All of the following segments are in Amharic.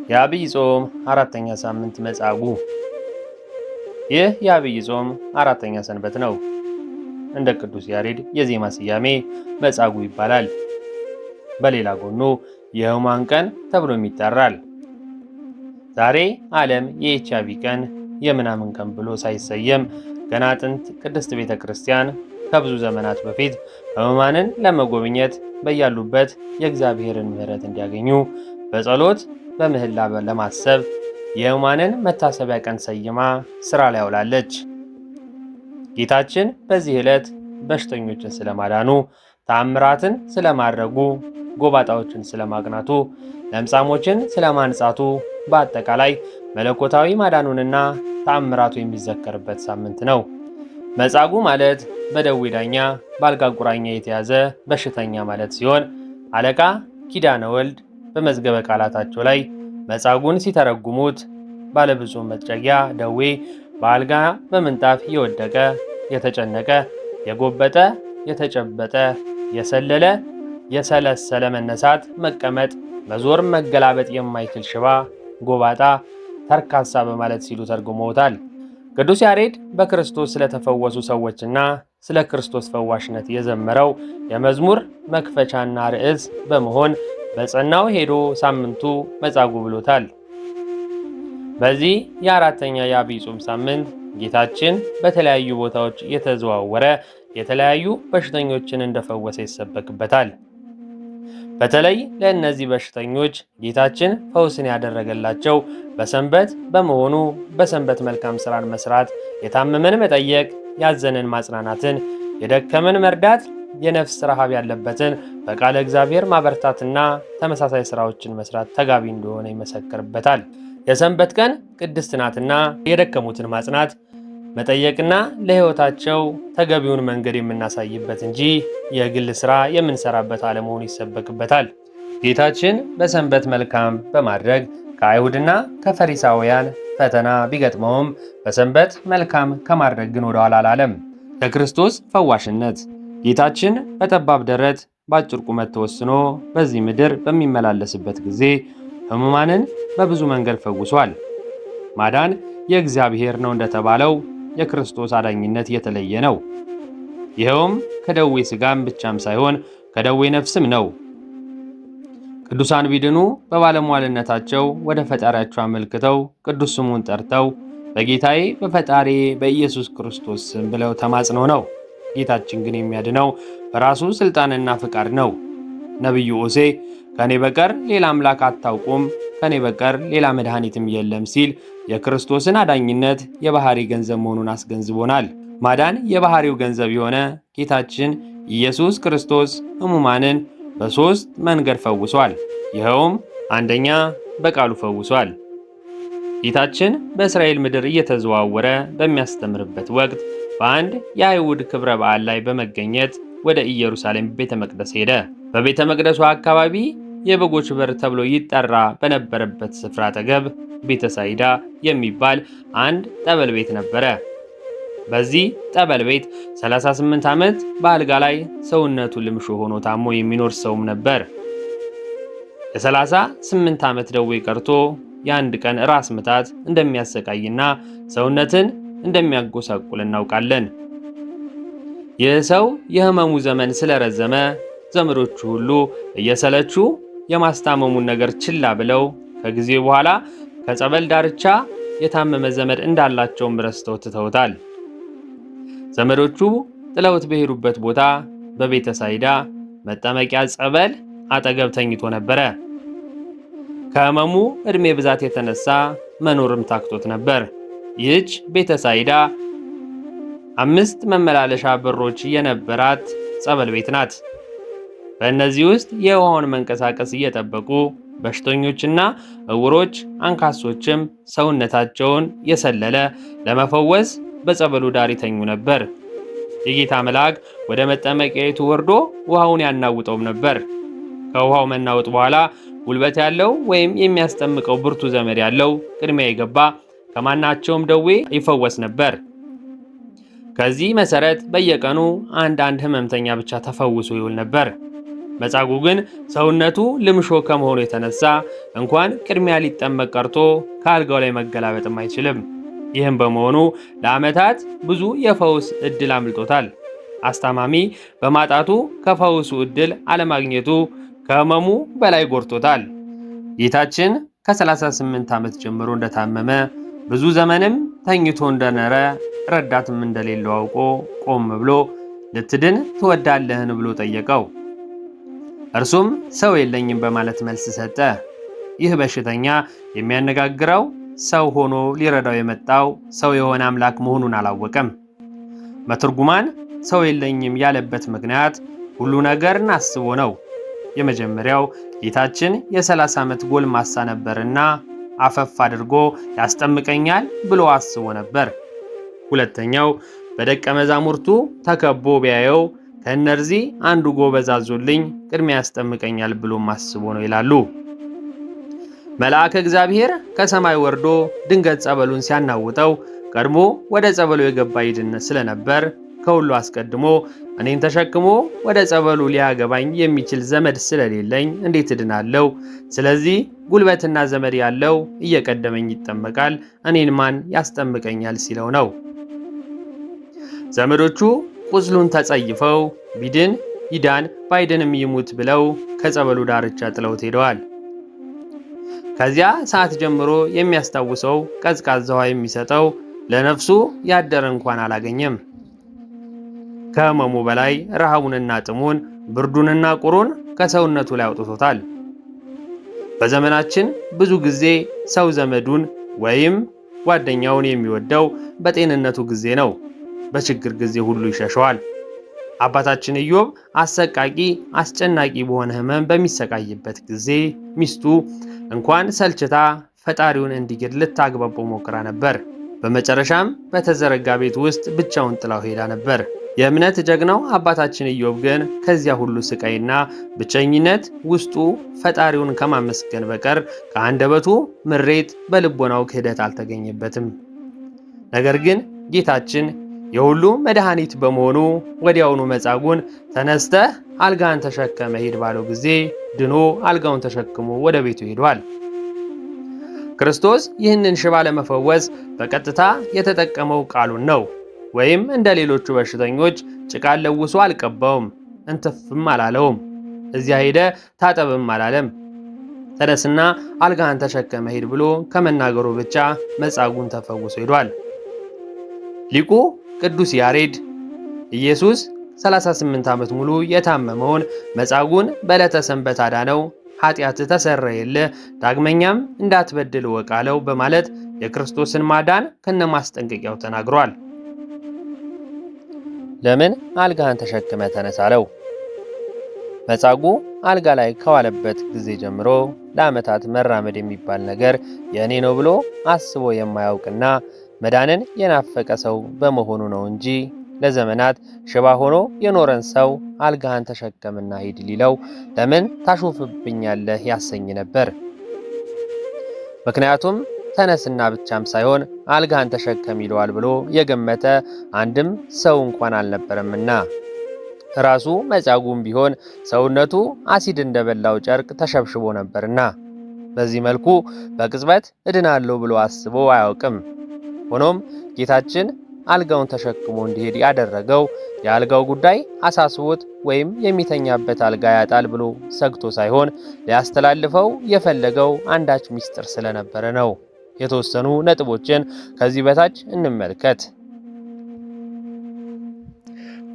የአብይ ጾም አራተኛ ሳምንት መጻጉዕ። ይህ የአብይ ጾም አራተኛ ሰንበት ነው። እንደ ቅዱስ ያሬድ የዜማ ስያሜ መጻጉዕ ይባላል። በሌላ ጎኑ የሕሙማን ቀን ተብሎም ይጠራል። ዛሬ ዓለም የኤችአይቪ ቀን የምናምን ቀን ብሎ ሳይሰየም ገና ጥንት ቅድስት ቤተ ክርስቲያን ከብዙ ዘመናት በፊት ሕሙማንን ለመጎብኘት በያሉበት የእግዚአብሔርን ምሕረት እንዲያገኙ በጸሎት በምህላ ለማሰብ የሕሙማንን መታሰቢያ ቀን ሰይማ ሥራ ላይ አውላለች። ጌታችን በዚህ ዕለት በሽተኞችን ስለማዳኑ፣ ተአምራትን ስለማድረጉ፣ ጎባጣዎችን ስለማቅናቱ፣ ለምጻሞችን ስለማንጻቱ፣ በአጠቃላይ መለኮታዊ ማዳኑንና ተአምራቱ የሚዘከርበት ሳምንት ነው። መጻጉዕ ማለት በደዌ ዳኛ በአልጋ ቁራኛ የተያዘ በሽተኛ ማለት ሲሆን አለቃ ኪዳነ ወልድ በመዝገበ ቃላታቸው ላይ መጻጉዕን ሲተረጉሙት ባለብዙ መጨጊያ ደዌ፣ በአልጋ በምንጣፍ የወደቀ የተጨነቀ የጎበጠ የተጨበጠ የሰለለ የሰለሰለ መነሳት መቀመጥ መዞር መገላበጥ የማይችል ሽባ ጎባጣ ተርካሳ በማለት ሲሉ ተርጉመውታል። ቅዱስ ያሬድ በክርስቶስ ስለተፈወሱ ሰዎችና ስለ ክርስቶስ ፈዋሽነት የዘመረው የመዝሙር መክፈቻና ርዕስ በመሆን በጸናው ሄዶ ሳምንቱ መጻጉዕ ብሎታል። በዚህ የአራተኛ የአብይ ጾም ሳምንት ጌታችን በተለያዩ ቦታዎች የተዘዋወረ የተለያዩ በሽተኞችን እንደፈወሰ ይሰበክበታል። በተለይ ለእነዚህ በሽተኞች ጌታችን ፈውስን ያደረገላቸው በሰንበት በመሆኑ በሰንበት መልካም ሥራን መስራት፣ የታመመን መጠየቅ፣ ያዘንን ማጽናናትን፣ የደከመን መርዳት፣ የነፍስ ረሃብ ያለበትን በቃለ እግዚአብሔር ማበርታትና ተመሳሳይ ሥራዎችን መስራት ተጋቢ እንደሆነ ይመሰክርበታል። የሰንበት ቀን ቅድስት ናትና የደከሙትን ማጽናት መጠየቅና ለሕይወታቸው ተገቢውን መንገድ የምናሳይበት እንጂ የግል ሥራ የምንሰራበት አለመሆኑ ይሰበክበታል። ጌታችን በሰንበት መልካም በማድረግ ከአይሁድና ከፈሪሳውያን ፈተና ቢገጥመውም በሰንበት መልካም ከማድረግ ግን ወደ ኋላ አላለም። ለክርስቶስ ፈዋሽነት ጌታችን በጠባብ ደረት በአጭር ቁመት ተወስኖ በዚህ ምድር በሚመላለስበት ጊዜ ሕሙማንን በብዙ መንገድ ፈውሷል። ማዳን የእግዚአብሔር ነው እንደተባለው የክርስቶስ አዳኝነት የተለየ ነው። ይኸውም ከደዌ ሥጋም ብቻም ሳይሆን ከደዌ ነፍስም ነው። ቅዱሳን ቢድኑ በባለሟልነታቸው ወደ ፈጣሪያቸው አመልክተው ቅዱስ ስሙን ጠርተው በጌታዬ በፈጣሪ በኢየሱስ ክርስቶስ ስም ብለው ተማጽነው ነው። ጌታችን ግን የሚያድነው በራሱ ሥልጣንና ፍቃድ ነው። ነቢዩ ሆሴዕ ከኔ በቀር ሌላ አምላክ አታውቁም፣ ከኔ በቀር ሌላ መድኃኒትም የለም ሲል የክርስቶስን አዳኝነት የባህሪ ገንዘብ መሆኑን አስገንዝቦናል። ማዳን የባህሪው ገንዘብ የሆነ ጌታችን ኢየሱስ ክርስቶስ ሕሙማንን በሦስት መንገድ ፈውሷል። ይኸውም አንደኛ በቃሉ ፈውሷል። ጌታችን በእስራኤል ምድር እየተዘዋወረ በሚያስተምርበት ወቅት በአንድ የአይሁድ ክብረ በዓል ላይ በመገኘት ወደ ኢየሩሳሌም ቤተ መቅደስ ሄደ። በቤተ መቅደሱ አካባቢ የበጎች በር ተብሎ ይጠራ በነበረበት ስፍራ አጠገብ ቤተሳይዳ የሚባል አንድ ጠበል ቤት ነበረ። በዚህ ጠበል ቤት 38 ዓመት በአልጋ ላይ ሰውነቱ ልምሾ ሆኖ ታሞ የሚኖር ሰውም ነበር። የ38 ዓመት ደዌ ቀርቶ የአንድ ቀን ራስ ምታት እንደሚያሰቃይና ሰውነትን እንደሚያጎሳቁል እናውቃለን። ይህ ሰው የሕመሙ ዘመን ስለረዘመ ዘመዶቹ ሁሉ እየሰለቹ የማስታመሙን ነገር ችላ ብለው ከጊዜ በኋላ ከጸበል ዳርቻ የታመመ ዘመድ እንዳላቸውም ረስተው ትተውታል። ዘመዶቹ ጥለውት በሄዱበት ቦታ በቤተ ሳይዳ መጠመቂያ ጸበል አጠገብ ተኝቶ ነበረ። ከሕመሙ ዕድሜ ብዛት የተነሳ መኖርም ታክቶት ነበር። ይህች ቤተ ሳይዳ 5 መመላለሻ በሮች የነበራት ጸበል ቤት ናት። በእነዚህ ውስጥ የውሃውን መንቀሳቀስ እየጠበቁ በሽተኞችና ዕውሮች አንካሶችም ሰውነታቸውን የሰለለ ለመፈወስ በጸበሉ ዳር ይተኙ ነበር። የጌታ መልአክ ወደ መጠመቂያይቱ ወርዶ ውሃውን ያናውጠውም ነበር። ከውሃው መናወጥ በኋላ ጉልበት ያለው ወይም የሚያስጠምቀው ብርቱ ዘመድ ያለው ቅድሚያ የገባ ከማናቸውም ደዌ ይፈወስ ነበር። ከዚህ መሰረት በየቀኑ አንድ ሕመምተኛ ብቻ ተፈውሶ ይውል ነበር። መጻጉዕ ግን ሰውነቱ ልምሾ ከመሆኑ የተነሳ እንኳን ቅድሚያ ሊጠመቅ ቀርቶ ከአልጋው ላይ መገላበጥም አይችልም። ይህም በመሆኑ ለዓመታት ብዙ የፈውስ ዕድል አምልጦታል። አስታማሚ በማጣቱ ከፈውሱ ዕድል አለማግኘቱ ከሕመሙ በላይ ጎድቶታል። ጌታችን ከ38 ዓመት ጀምሮ እንደታመመ ብዙ ዘመንም ተኝቶ እንደኖረ ረዳትም እንደሌለው አውቆ ቆም ብሎ ልትድን ትወዳለህን ብሎ ጠየቀው። እርሱም ሰው የለኝም በማለት መልስ ሰጠ። ይህ በሽተኛ የሚያነጋግረው ሰው ሆኖ ሊረዳው የመጣው ሰው የሆነ አምላክ መሆኑን አላወቀም። መተርጉማን ሰው የለኝም ያለበት ምክንያት ሁሉ ነገርን አስቦ ነው። የመጀመሪያው ጌታችን የ30 ዓመት ጎልማሳ ነበርና አፈፍ አድርጎ ያስጠምቀኛል ብሎ አስቦ ነበር። ሁለተኛው በደቀ መዛሙርቱ ተከቦ ቢያየው ከእነርዚህ አንዱ ጎበዝ አዞልኝ ቅድሚያ ያስጠምቀኛል ብሎም አስቦ ነው ይላሉ። መልአከ እግዚአብሔር ከሰማይ ወርዶ ድንገት ጸበሉን ሲያናውጠው ቀድሞ ወደ ጸበሉ የገባ ይድን ስለነበር ከሁሉ አስቀድሞ እኔን ተሸክሞ ወደ ጸበሉ ሊያገባኝ የሚችል ዘመድ ስለሌለኝ እንዴት እድናለሁ? ስለዚህ ጉልበትና ዘመድ ያለው እየቀደመኝ ይጠመቃል፣ እኔን ማን ያስጠምቀኛል ሲለው ነው። ዘመዶቹ ቁስሉን ተጸይፈው ቢድን ይዳን ባይድንም ይሙት ብለው ከጸበሉ ዳርቻ ጥለውት ሄደዋል። ከዚያ ሰዓት ጀምሮ የሚያስታውሰው ቀዝቃዛ ውሃ የሚሰጠው ለነፍሱ ያደረ እንኳን አላገኘም። ከሕመሙ በላይ ረሃቡንና ጥሙን ብርዱንና ቁሩን ከሰውነቱ ላይ አውጥቶታል። በዘመናችን ብዙ ጊዜ ሰው ዘመዱን ወይም ጓደኛውን የሚወደው በጤንነቱ ጊዜ ነው። በችግር ጊዜ ሁሉ ይሸሸዋል። አባታችን ኢዮብ አሰቃቂ አስጨናቂ በሆነ ሕመም በሚሰቃይበት ጊዜ ሚስቱ እንኳን ሰልችታ ፈጣሪውን እንዲገድ ልታግባባው ሞክራ ነበር። በመጨረሻም በተዘረጋ ቤት ውስጥ ብቻውን ጥላው ሄዳ ነበር። የእምነት ጀግናው አባታችን ኢዮብ ግን ከዚያ ሁሉ ስቃይና ብቸኝነት ውስጡ ፈጣሪውን ከማመስገን በቀር ከአንደበቱ ምሬት፣ በልቦናው ክህደት አልተገኘበትም። ነገር ግን ጌታችን የሁሉ መድኃኒት በመሆኑ ወዲያውኑ መጻጉዕን ተነስተህ አልጋን ተሸከመ ሂድ ባለው ጊዜ ድኖ አልጋውን ተሸክሞ ወደ ቤቱ ሄዷል። ክርስቶስ ይህንን ሽባ ለመፈወስ በቀጥታ የተጠቀመው ቃሉን ነው። ወይም እንደ ሌሎቹ በሽተኞች ጭቃን ለውሶ አልቀባውም፣ እንትፍም አላለውም፣ እዚያ ሄደ ታጠብም አላለም። ተነስና አልጋን ተሸከመ ሂድ ብሎ ከመናገሩ ብቻ መጻጉዕን ተፈውሶ ሄዷል። ሊቁ ቅዱስ ያሬድ ኢየሱስ 38 ዓመት ሙሉ የታመመውን መጻጉዕን በዕለተ ሰንበት አዳነው፣ ኃጢአት ተሰረየልህ፣ ዳግመኛም እንዳትበድል እወቅ አለው በማለት የክርስቶስን ማዳን ከነማስጠንቀቂያው ተናግሯል። ለምን አልጋህን ተሸክመ ተነስ አለው? መጻጉዕ አልጋ ላይ ከዋለበት ጊዜ ጀምሮ ለዓመታት መራመድ የሚባል ነገር የእኔ ነው ብሎ አስቦ የማያውቅና መዳንን የናፈቀ ሰው በመሆኑ ነው እንጂ ለዘመናት ሽባ ሆኖ የኖረን ሰው አልጋህን ተሸከምና ሂድ ሊለው ለምን ታሾፍብኛለህ ያሰኝ ነበር። ምክንያቱም ተነስና ብቻም ሳይሆን አልጋህን ተሸከም ይለዋል ብሎ የገመተ አንድም ሰው እንኳን አልነበረምና። ራሱ መጻጉዕም ቢሆን ሰውነቱ አሲድ እንደበላው ጨርቅ ተሸብሽቦ ነበርና በዚህ መልኩ በቅጽበት እድናለሁ ብሎ አስቦ አያውቅም። ሆኖም ጌታችን አልጋውን ተሸክሞ እንዲሄድ ያደረገው የአልጋው ጉዳይ አሳስቦት ወይም የሚተኛበት አልጋ ያጣል ብሎ ሰግቶ ሳይሆን ሊያስተላልፈው የፈለገው አንዳች ምስጢር ስለነበረ ነው። የተወሰኑ ነጥቦችን ከዚህ በታች እንመልከት።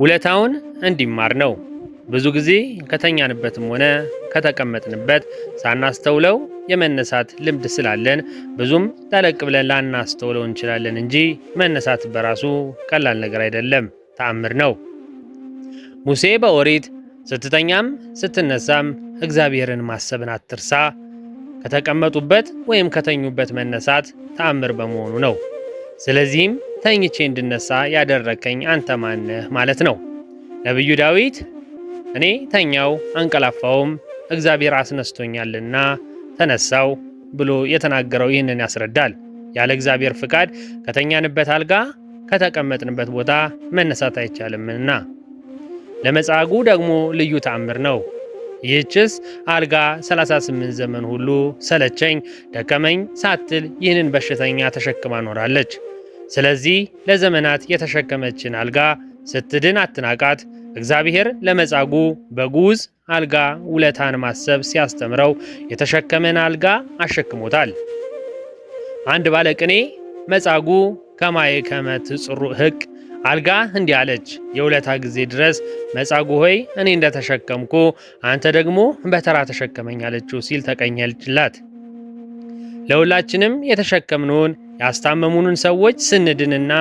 ውለታውን እንዲማር ነው። ብዙ ጊዜ ከተኛንበትም ሆነ ከተቀመጥንበት ሳናስተውለው የመነሳት ልምድ ስላለን ብዙም ጠለቅ ብለን ላናስተውለው እንችላለን እንጂ መነሳት በራሱ ቀላል ነገር አይደለም፣ ተአምር ነው። ሙሴ በኦሪት ስትተኛም ስትነሳም እግዚአብሔርን ማሰብን አትርሳ፣ ከተቀመጡበት ወይም ከተኙበት መነሳት ተአምር በመሆኑ ነው። ስለዚህም ተኝቼ እንድነሳ ያደረከኝ አንተ ማነህ ማለት ነው። ነቢዩ ዳዊት እኔ ተኛው አንቀላፋውም እግዚአብሔር አስነስቶኛልና ተነሳው ብሎ የተናገረው ይህንን ያስረዳል። ያለ እግዚአብሔር ፍቃድ ከተኛንበት አልጋ ከተቀመጥንበት ቦታ መነሳት አይቻልምና። ለመጻጉዕ ደግሞ ልዩ ተአምር ነው። ይህችስ አልጋ 38 ዘመን ሁሉ ሰለቸኝ ደከመኝ ሳትል ይህንን በሽተኛ ተሸክማ ኖራለች። ስለዚህ ለዘመናት የተሸከመችን አልጋ ስትድን አትናቃት። እግዚአብሔር ለመጻጉዕ በግዑዝ አልጋ ውለታን ማሰብ ሲያስተምረው የተሸከመን አልጋ አሸክሞታል። አንድ ባለቅኔ መጻጉዕ ከማየ ከመ ትጽሩዕ ሕቅ አልጋ እንዲህ አለች፣ የውለታ ጊዜ ድረስ መጻጉዕ ሆይ እኔ እንደተሸከምኩ አንተ ደግሞ በተራ ተሸከመኝ አለችው ሲል ተቀኘችላት። ለሁላችንም የተሸከምነውን ያስታመሙንን ሰዎች ስንድንና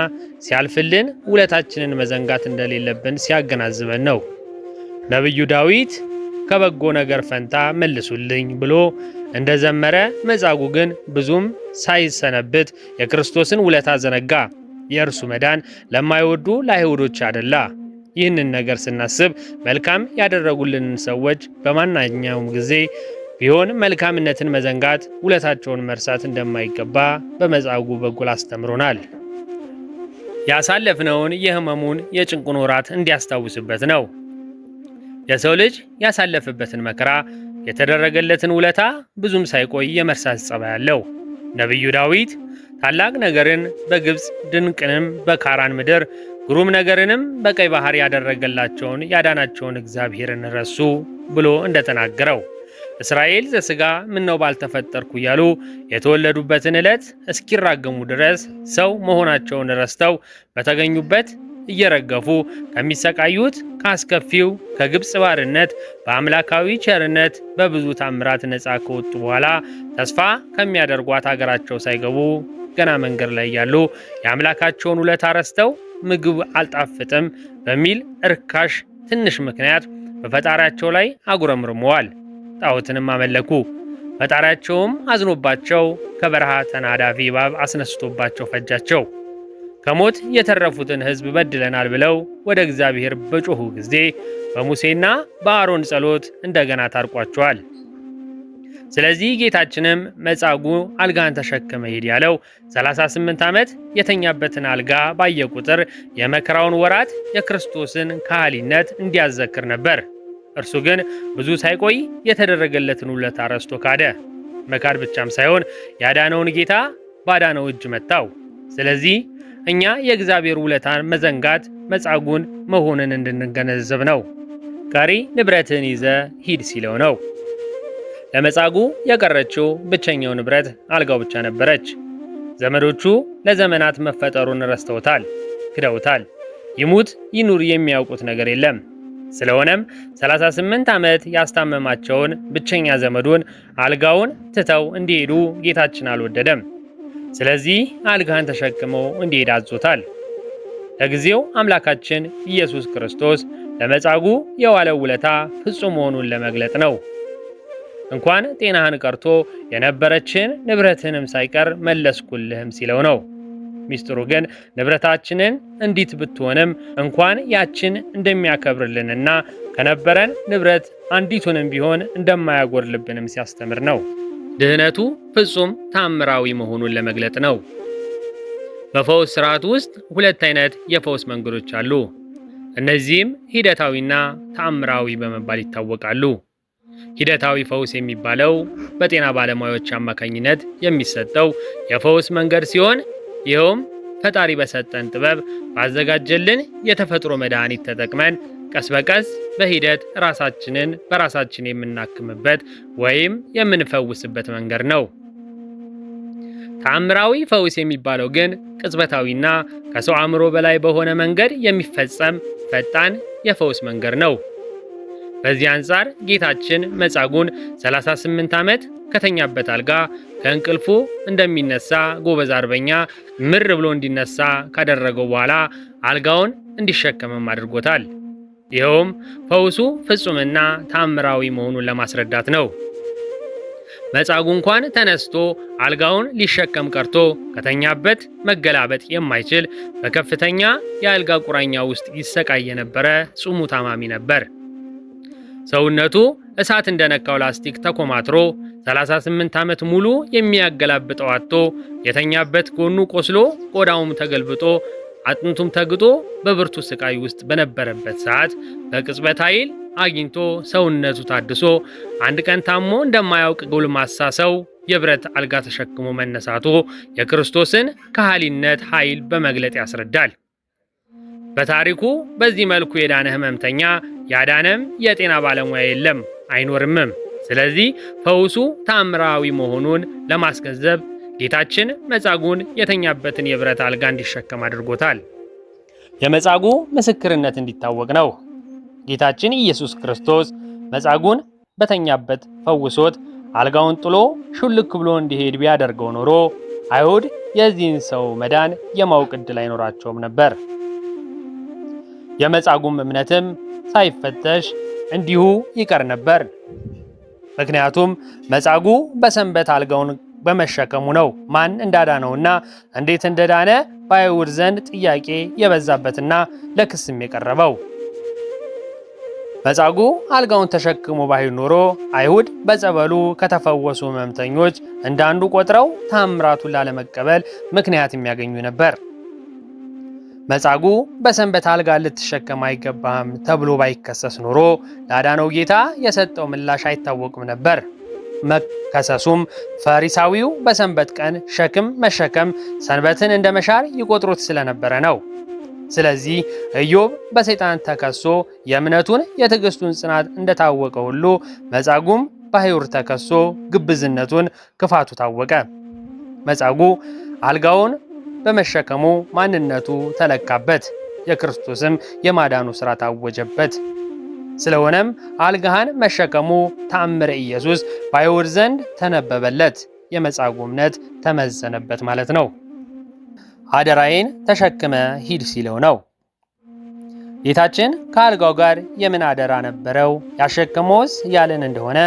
ሲያልፍልን ውለታችንን መዘንጋት እንደሌለብን ሲያገናዝበን ነው። ነቢዩ ዳዊት ከበጎ ነገር ፈንታ መልሱልኝ ብሎ እንደዘመረ መጻጉዕ ግን ብዙም ሳይሰነብት የክርስቶስን ውለታ ዘነጋ። የእርሱ መዳን ለማይወዱ ለአይሁዶች አደላ። ይህንን ነገር ስናስብ መልካም ያደረጉልንን ሰዎች በማንኛውም ጊዜ ቢሆን መልካምነትን መዘንጋት፣ ውለታቸውን መርሳት እንደማይገባ በመጻጉዕ በኩል አስተምሮናል። ያሳለፍነውን የሕመሙን የጭንቁን ወራት እንዲያስታውስበት ነው። የሰው ልጅ ያሳለፈበትን መከራ፣ የተደረገለትን ውለታ ብዙም ሳይቆይ የመርሳት ጸባይ አለው። ነቢዩ ዳዊት ታላቅ ነገርን በግብፅ ድንቅንም በካራን ምድር ግሩም ነገርንም በቀይ ባህር ያደረገላቸውን ያዳናቸውን እግዚአብሔርን ረሱ ብሎ እንደተናገረው እስራኤል ዘሥጋ ምነው ባልተፈጠርኩ እያሉ የተወለዱበትን ዕለት እስኪራገሙ ድረስ ሰው መሆናቸውን ረስተው በተገኙበት እየረገፉ ከሚሰቃዩት ከአስከፊው ከግብፅ ባርነት በአምላካዊ ቸርነት በብዙ ታምራት ነፃ ከወጡ በኋላ ተስፋ ከሚያደርጓት አገራቸው ሳይገቡ ገና መንገድ ላይ ያሉ የአምላካቸውን ውለታ ረስተው ምግብ አልጣፍጥም በሚል እርካሽ ትንሽ ምክንያት በፈጣሪያቸው ላይ አጉረምርመዋል። ጣዖትንም አመለኩ። ፈጣሪያቸውም አዝኖባቸው ከበረሃ ተናዳፊ እባብ አስነስቶባቸው ፈጃቸው። ከሞት የተረፉትን ሕዝብ በድለናል ብለው ወደ እግዚአብሔር በጮኹ ጊዜ በሙሴና በአሮን ጸሎት እንደገና ታርቋቸዋል። ስለዚህ ጌታችንም መጻጉዕ አልጋን ተሸክመ ሂድ ያለው 38 ዓመት የተኛበትን አልጋ ባየ ቁጥር የመከራውን ወራት የክርስቶስን ካህሊነት እንዲያዘክር ነበር። እርሱ ግን ብዙ ሳይቆይ የተደረገለትን ውለታ ረስቶ ካደ። መካድ ብቻም ሳይሆን ያዳነውን ጌታ ባዳነው እጅ መታው። ስለዚህ እኛ የእግዚአብሔር ውለታን መዘንጋት መጻጉዕን መሆንን እንድንገነዘብ ነው። ቀሪ ንብረትን ይዘ ሂድ ሲለው ነው። ለመጻጉዕ የቀረችው ብቸኛው ንብረት አልጋው ብቻ ነበረች። ዘመዶቹ ለዘመናት መፈጠሩን ረስተውታል፣ ክደውታል። ይሙት ይኑር የሚያውቁት ነገር የለም። ስለሆነም 38 ዓመት ያስታመማቸውን ብቸኛ ዘመዱን አልጋውን ትተው እንዲሄዱ ጌታችን አልወደደም። ስለዚህ አልጋን ተሸክመው እንዲሄድ አዞታል። ለጊዜው አምላካችን ኢየሱስ ክርስቶስ ለመጻጉዕ የዋለው ውለታ ፍጹም መሆኑን ለመግለጥ ነው። እንኳን ጤናህን ቀርቶ የነበረችን ንብረትንም ሳይቀር መለስኩልህም ሲለው ነው። ሚስጥሩ ግን ንብረታችንን እንዲት ብትሆንም እንኳን ያችን እንደሚያከብርልንና ከነበረን ንብረት አንዲቱንም ቢሆን እንደማያጎርልብንም ሲያስተምር ነው። ድህነቱ ፍጹም ታምራዊ መሆኑን ለመግለጥ ነው። በፈውስ ሥርዓት ውስጥ ሁለት አይነት የፈውስ መንገዶች አሉ። እነዚህም ሂደታዊና ታምራዊ በመባል ይታወቃሉ። ሂደታዊ ፈውስ የሚባለው በጤና ባለሙያዎች አማካኝነት የሚሰጠው የፈውስ መንገድ ሲሆን ይኸውም ፈጣሪ በሰጠን ጥበብ ባዘጋጀልን የተፈጥሮ መድኃኒት ተጠቅመን ቀስ በቀስ በሂደት ራሳችንን በራሳችን የምናክምበት ወይም የምንፈውስበት መንገድ ነው። ተአምራዊ ፈውስ የሚባለው ግን ቅጽበታዊና ከሰው አእምሮ በላይ በሆነ መንገድ የሚፈጸም ፈጣን የፈውስ መንገድ ነው። በዚህ አንጻር ጌታችን መጻጉዕን 38 ዓመት ከተኛበት አልጋ ከእንቅልፉ እንደሚነሳ ጎበዝ አርበኛ ምር ብሎ እንዲነሳ ካደረገው በኋላ አልጋውን እንዲሸከምም አድርጎታል። ይኸውም ፈውሱ ፍጹምና ታምራዊ መሆኑን ለማስረዳት ነው። መጻጉዕ እንኳን ተነስቶ አልጋውን ሊሸከም ቀርቶ ከተኛበት መገላበጥ የማይችል በከፍተኛ የአልጋ ቁራኛ ውስጥ ይሰቃይ የነበረ ጽሙ ታማሚ ነበር። ሰውነቱ እሳት እንደነካው ላስቲክ ተኮማትሮ 38 ዓመት ሙሉ የሚያገላብጠው አጥቶ የተኛበት ጎኑ ቆስሎ ቆዳውም ተገልብጦ አጥንቱም ተግጦ በብርቱ ስቃይ ውስጥ በነበረበት ሰዓት በቅጽበት ኃይል አግኝቶ ሰውነቱ ታድሶ አንድ ቀን ታሞ እንደማያውቅ ጎልማሳ ሰው የብረት አልጋ ተሸክሞ መነሳቱ የክርስቶስን ከሃሊነት ኃይል በመግለጥ ያስረዳል። በታሪኩ በዚህ መልኩ የዳነ ሕመምተኛ ያዳነም የጤና ባለሙያ የለም አይኖርምም። ስለዚህ ፈውሱ ተአምራዊ መሆኑን ለማስገንዘብ ጌታችን መጻጉዕን የተኛበትን የብረት አልጋ እንዲሸከም አድርጎታል። የመጻጉዕ ምስክርነት እንዲታወቅ ነው። ጌታችን ኢየሱስ ክርስቶስ መጻጉዕን በተኛበት ፈውሶት አልጋውን ጥሎ ሹልክ ብሎ እንዲሄድ ቢያደርገው ኖሮ አይሁድ የዚህን ሰው መዳን የማወቅ ዕድል አይኖራቸውም ነበር። የመጻጉዕም እምነትም ሳይፈተሽ እንዲሁ ይቀር ነበር። ምክንያቱም መጻጉዕ በሰንበት አልጋውን በመሸከሙ ነው ማን እንዳዳነውና እንዴት እንደዳነ በአይሁድ ዘንድ ጥያቄ የበዛበትና ለክስም የቀረበው። መጻጉዕ አልጋውን ተሸክሞ ባይሆን ኖሮ አይሁድ በጸበሉ ከተፈወሱ ሕመምተኞች እንዳንዱ ቆጥረው ተአምራቱን ላለመቀበል ምክንያት የሚያገኙ ነበር። መጻጉዕ በሰንበት አልጋ ልትሸከም አይገባህም ተብሎ ባይከሰስ ኖሮ ላዳነው ጌታ የሰጠው ምላሽ አይታወቅም ነበር። መከሰሱም ፈሪሳዊው በሰንበት ቀን ሸክም መሸከም ሰንበትን እንደ መሻር ይቆጥሩት ስለነበረ ነው። ስለዚህ ኢዮብ በሰይጣን ተከሶ የእምነቱን የትዕግስቱን ጽናት እንደታወቀ ሁሉ መጻጉዕም በአይሁድ ተከሶ ግብዝነቱን ክፋቱ ታወቀ። መጻጉዕ አልጋውን በመሸከሙ ማንነቱ ተለካበት፣ የክርስቶስም የማዳኑ ሥራ ታወጀበት። ስለሆነም አልጋህን መሸከሙ ተአምረ ኢየሱስ በአይሁድ ዘንድ ተነበበለት፣ የመጻጉዕ እምነት ተመዘነበት ማለት ነው። አደራዬን ተሸክመ ሂድ ሲለው ነው። ጌታችን ከአልጋው ጋር የምን አደራ ነበረው? ያሸከመውስ ያለን እንደሆነ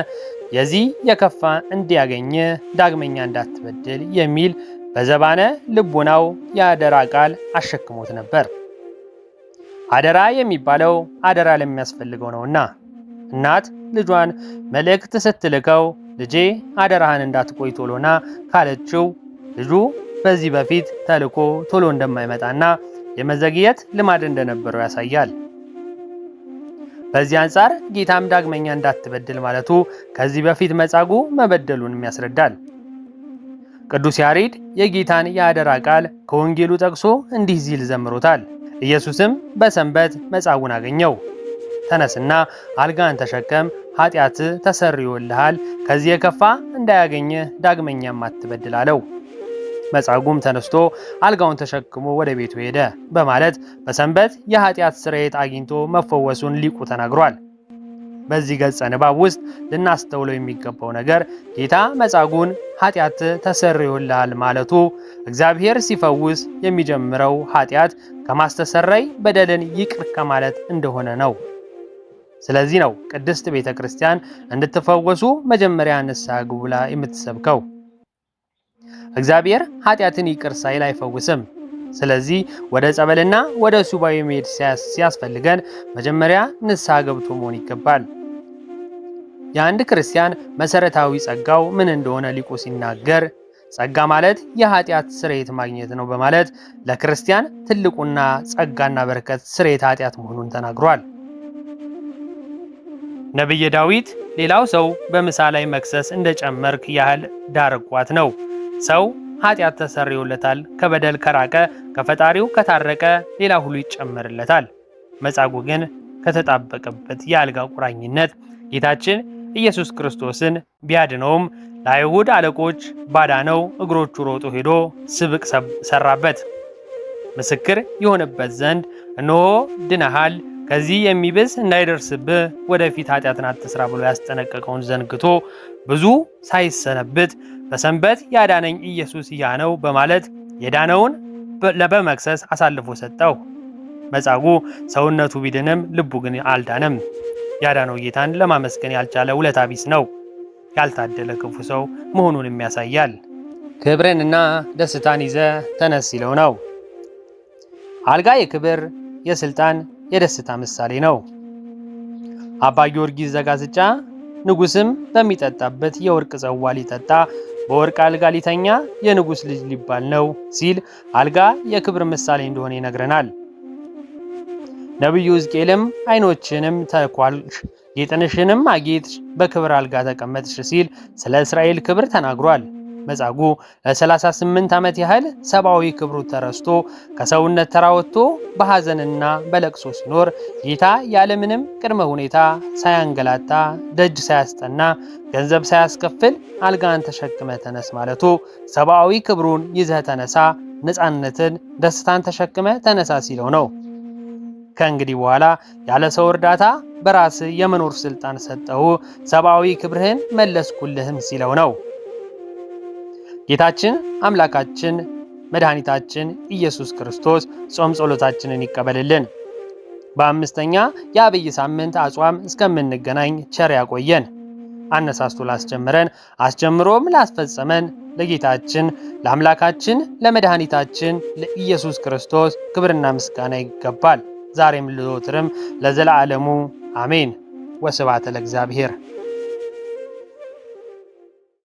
የዚህ የከፋ እንዲያገኝ ዳግመኛ እንዳትበድል የሚል በዘባነ ልቡናው የአደራ ቃል አሸክሞት ነበር። አደራ የሚባለው አደራ ለሚያስፈልገው ነውና እናት ልጇን መልእክት ስትልከው ልጄ አደራህን እንዳትቆይ ቶሎና ካለችው ልጁ በዚህ በፊት ተልኮ ቶሎ እንደማይመጣና የመዘግየት ልማድ እንደነበረው ያሳያል። በዚህ አንጻር ጌታም ዳግመኛ እንዳትበድል ማለቱ ከዚህ በፊት መጻጉዕ መበደሉንም ያስረዳል። ቅዱስ ያሬድ የጌታን የአደራ ቃል ከወንጌሉ ጠቅሶ እንዲህ ሲል ዘምሮታል። ኢየሱስም በሰንበት መጻጉዕን አገኘው። ተነስና አልጋን ተሸከም፣ ኃጢአት ተሰርዮልሃል፣ ከዚህ የከፋ እንዳያገኝህ ዳግመኛም አትበድል አለው። መጻጉዕም ተነስቶ አልጋውን ተሸክሞ ወደ ቤቱ ሄደ በማለት በሰንበት የኃጢአት ስርየት አግኝቶ መፈወሱን ሊቁ ተናግሯል። በዚህ ገጸ ንባብ ውስጥ ልናስተውለው የሚገባው ነገር ጌታ መጻጉዕን ኃጢአት ተሰርዮልሃል ማለቱ እግዚአብሔር ሲፈውስ የሚጀምረው ኃጢአት ከማስተሰረይ በደልን ይቅር ከማለት እንደሆነ ነው። ስለዚህ ነው ቅድስት ቤተ ክርስቲያን እንድትፈወሱ መጀመሪያ ንስሐ ግቡ ብላ የምትሰብከው። እግዚአብሔር ኃጢአትን ይቅር ሳይል አይፈውስም። ስለዚህ ወደ ጸበልና ወደ ሱባኤ መሄድ ሲያስፈልገን መጀመሪያ ንስሐ ገብቶ መሆን ይገባል። የአንድ ክርስቲያን መሰረታዊ ጸጋው ምን እንደሆነ ሊቁ ሲናገር ጸጋ ማለት የኃጢአት ስርየት ማግኘት ነው በማለት ለክርስቲያን ትልቁና ጸጋና በረከት ስርየት ኃጢአት መሆኑን ተናግሯል። ነቢየ ዳዊት ሌላው ሰው በምሳ ላይ መክሰስ እንደጨመርክ ያህል ዳርቋት ነው። ሰው ኃጢአት ተሰርዮለታል፣ ከበደል ከራቀ ከፈጣሪው ከታረቀ ሌላ ሁሉ ይጨመርለታል። መጻጉዕ ግን ከተጣበቀበት የአልጋ ቁራኝነት ጌታችን ኢየሱስ ክርስቶስን ቢያድነውም ለአይሁድ አለቆች ባዳነው እግሮቹ ሮጦ ሄዶ ስብቅ ሰራበት። ምስክር የሆነበት ዘንድ እነሆ ድነሃል፣ ከዚህ የሚብስ እንዳይደርስብህ ወደፊት ኃጢአትን አትስራ ብሎ ያስጠነቀቀውን ዘንግቶ ብዙ ሳይሰነብት በሰንበት ያዳነኝ ኢየሱስ ያ ነው በማለት የዳነውን በመክሰስ አሳልፎ ሰጠው። መጻጉዕ ሰውነቱ ቢድንም ልቡ ግን አልዳነም። ያዳነው ጌታን ለማመስገን ያልቻለ ውለታ ቢስ ነው፣ ያልታደለ ክፉ ሰው መሆኑንም ያሳያል። ክብርንና ደስታን ይዘ ተነስ ሲለው ነው። አልጋ የክብር የስልጣን የደስታ ምሳሌ ነው። አባ ጊዮርጊስ ዘጋስጫ ንጉስም በሚጠጣበት የወርቅ ጽዋ ሊጠጣ በወርቅ አልጋ ሊተኛ የንጉስ ልጅ ሊባል ነው ሲል አልጋ የክብር ምሳሌ እንደሆነ ይነግረናል። ነቢዩ ሕዝቅኤልም ዓይኖችንም ተኳልሽ ጌጥንሽንም አጌጥሽ፣ በክብር አልጋ ተቀመጥሽ ሲል ስለ እስራኤል ክብር ተናግሯል። መጻጉዕ ለ38 ዓመት ያህል ሰብአዊ ክብሩ ተረስቶ ከሰውነት ተራ ወጥቶ በሐዘንና በለቅሶ ሲኖር ጌታ ያለምንም ቅድመ ሁኔታ ሳያንገላታ፣ ደጅ ሳያስጠና፣ ገንዘብ ሳያስከፍል አልጋን ተሸክመ ተነስ ማለቱ ሰብአዊ ክብሩን ይዘህ ተነሳ፣ ነፃነትን፣ ደስታን ተሸክመ ተነሳ ሲለው ነው። ከእንግዲህ በኋላ ያለ ሰው እርዳታ በራስ የመኖር ስልጣን ሰጠው፣ ሰብአዊ ክብርህን መለስኩልህም ሲለው ነው። ጌታችን አምላካችን መድኃኒታችን ኢየሱስ ክርስቶስ ጾም ጸሎታችንን ይቀበልልን። በአምስተኛ የዐቢይ ሳምንት አጽዋም እስከምንገናኝ ቸር ያቆየን። አነሳስቶ ላስጀመረን አስጀምሮም ላስፈጸመን ለጌታችን ለአምላካችን ለመድኃኒታችን ለኢየሱስ ክርስቶስ ክብርና ምስጋና ይገባል፣ ዛሬም ዘወትርም ለዘላለሙ አሜን። ወስብሐት ለእግዚአብሔር።